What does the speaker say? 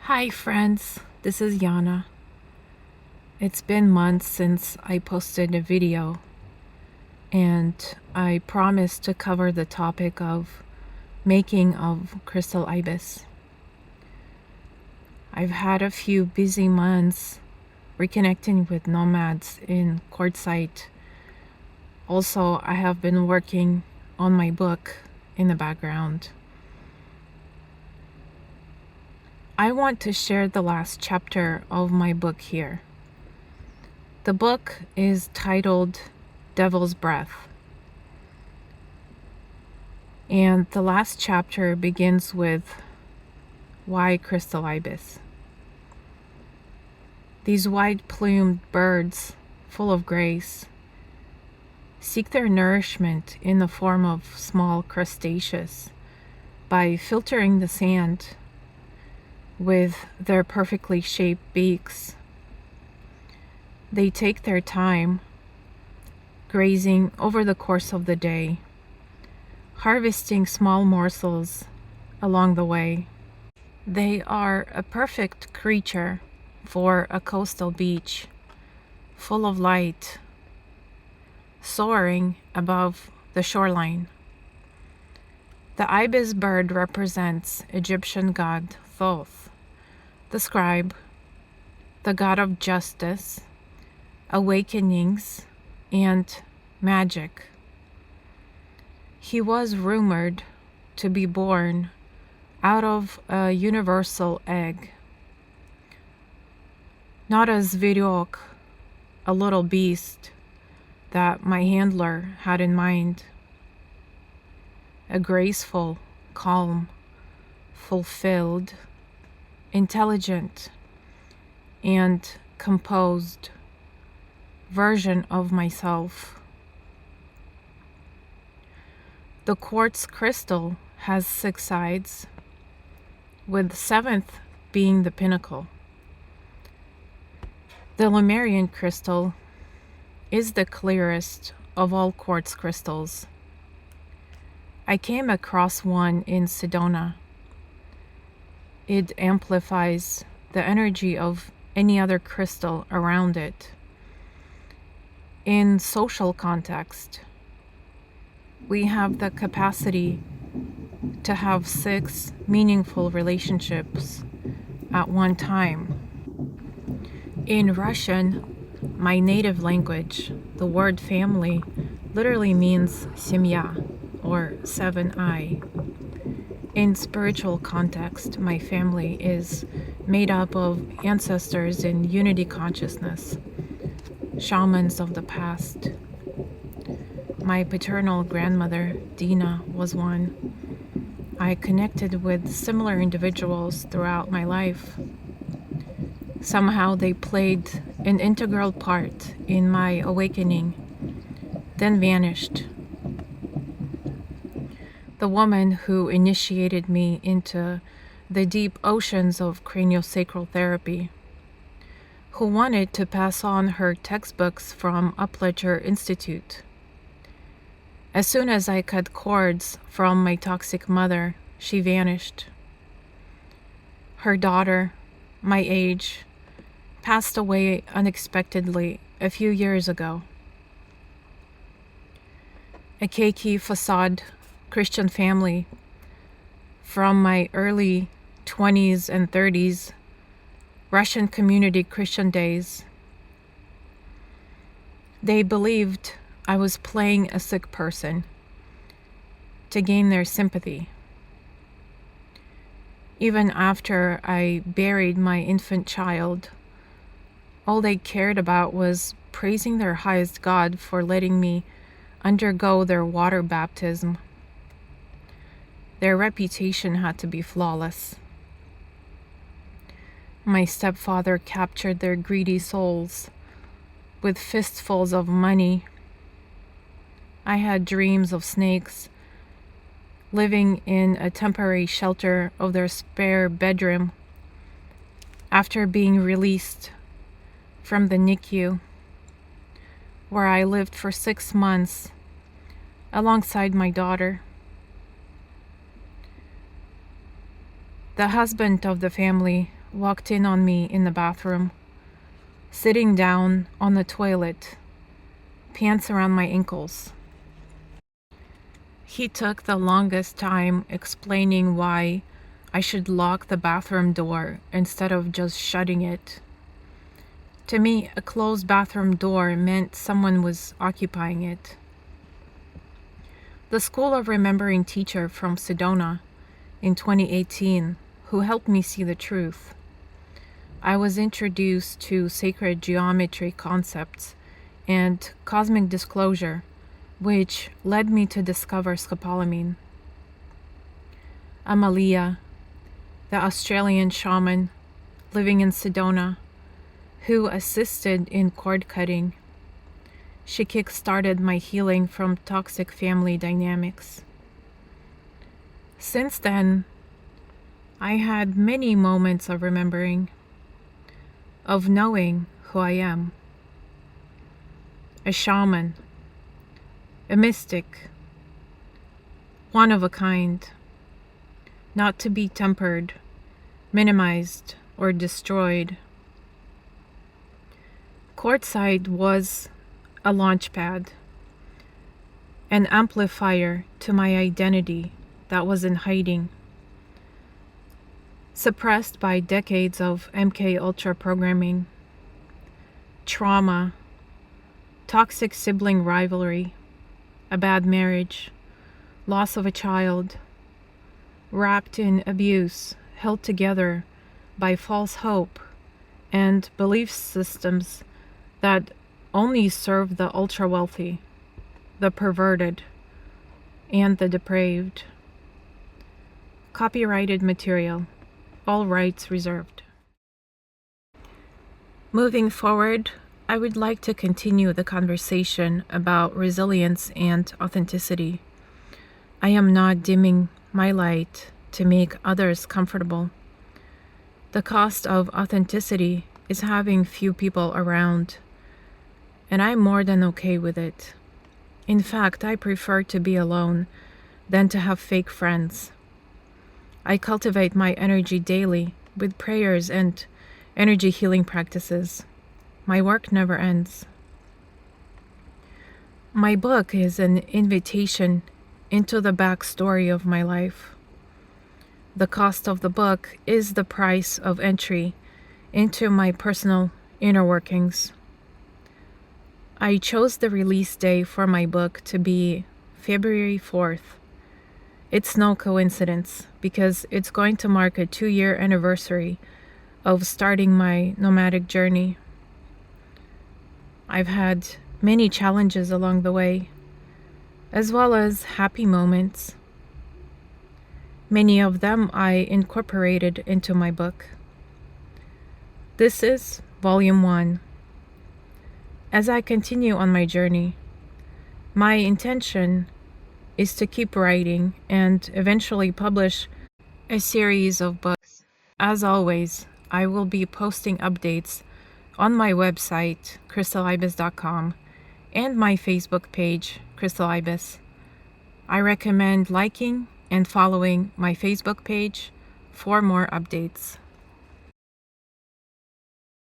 Hi friends, this is Yana. It's been months since I posted a video, and I promised to cover the topic of making of Crystal Ibis. I've had a few busy months reconnecting with nomads in Quartzsite. Also, I have been working on my book in the background. I want to share the last chapter of my book here. The book is titled Devil's Breath, and the last chapter begins with why Crystal Ibis. These wide-plumed birds, full of grace, seek their nourishment in the form of small crustaceans by filtering the sand with their perfectly shaped beaks. They take their time, grazing over the course of the day, harvesting small morsels along the way. They are a perfect creature for a coastal beach, full of light, soaring above the shoreline. The ibis bird represents Egyptian god Thoth, the scribe, the god of justice, awakenings, and magic. He was rumored to be born out of a universal egg, not as Virok, a little beast that my handler had in mind. A graceful, calm, fulfilled, intelligent, and composed version of myself. The quartz crystal has 6 sides, with the 7th being the pinnacle. The Lemurian crystal is the clearest of all quartz crystals. I came across one in Sedona. It amplifies the energy of any other crystal around it. In social context, we have the capacity to have 6 meaningful relationships at one time. In Russian, my native language, the word family literally means семья, or 7-eye. In spiritual context, my family is made up of ancestors in unity consciousness, shamans of the past. My paternal grandmother, Dina, was one. I connected with similar individuals throughout my life. Somehow they played an integral part in my awakening, then vanished. The woman who initiated me into the deep oceans of craniosacral therapy, who wanted to pass on her textbooks from Upledger Institute. As soon as I cut cords from my toxic mother, she vanished. Her daughter, my age, passed away unexpectedly a few years ago. A cakey facade Christian family from my early 20s and 30s, Russian community Christian days. They believed I was playing a sick person to gain their sympathy. Even after I buried my infant child, all they cared about was praising their highest God for letting me undergo their water baptism. Their reputation had to be flawless. My stepfather captured their greedy souls with fistfuls of money. I had dreams of snakes living in a temporary shelter of their spare bedroom after being released from the NICU, where I lived for 6 months alongside my daughter. The husband of the family walked in on me in the bathroom, sitting down on the toilet, pants around my ankles. He took the longest time explaining why I should lock the bathroom door instead of just shutting it. To me, a closed bathroom door meant someone was occupying it. The School of Remembering teacher from Sedona in 2018, who helped me see the truth. I was introduced to sacred geometry concepts and cosmic disclosure, which led me to discover scopolamine. Amalia, the Australian shaman living in Sedona, who assisted in cord cutting. She kick-started my healing from toxic family dynamics. Since then, I had many moments of remembering, of knowing who I am. A shaman, a mystic, one of a kind, not to be tempered, minimized, or destroyed. Courtside was a launch pad, an amplifier to my identity that was in hiding, suppressed by decades of MK Ultra programming, trauma, toxic sibling rivalry, a bad marriage, loss of a child, wrapped in abuse, held together by false hope and belief systems that only serve the ultra-wealthy, the perverted, and the depraved. Copyrighted material, all rights reserved. Moving forward, I would like to continue the conversation about resilience and authenticity. I am not dimming my light to make others comfortable. The cost of authenticity is having few people around, and I'm more than okay with it. In fact, I prefer to be alone than to have fake friends. I cultivate my energy daily with prayers and energy healing practices. My work never ends. My book is an invitation into the backstory of my life. The cost of the book is the price of entry into my personal inner workings. I chose the release day for my book to be February 4th. It's no coincidence because it's going to mark a 2-year anniversary of starting my nomadic journey. I've had many challenges along the way, as well as happy moments. Many of them I incorporated into my book. This is Volume 1. As I continue on my journey, my intention is to keep writing and eventually publish a series of books. As always, I will be posting updates on my website, crystalibis.com, and my Facebook page, Crystal Ibis. I recommend liking and following my Facebook page for more updates.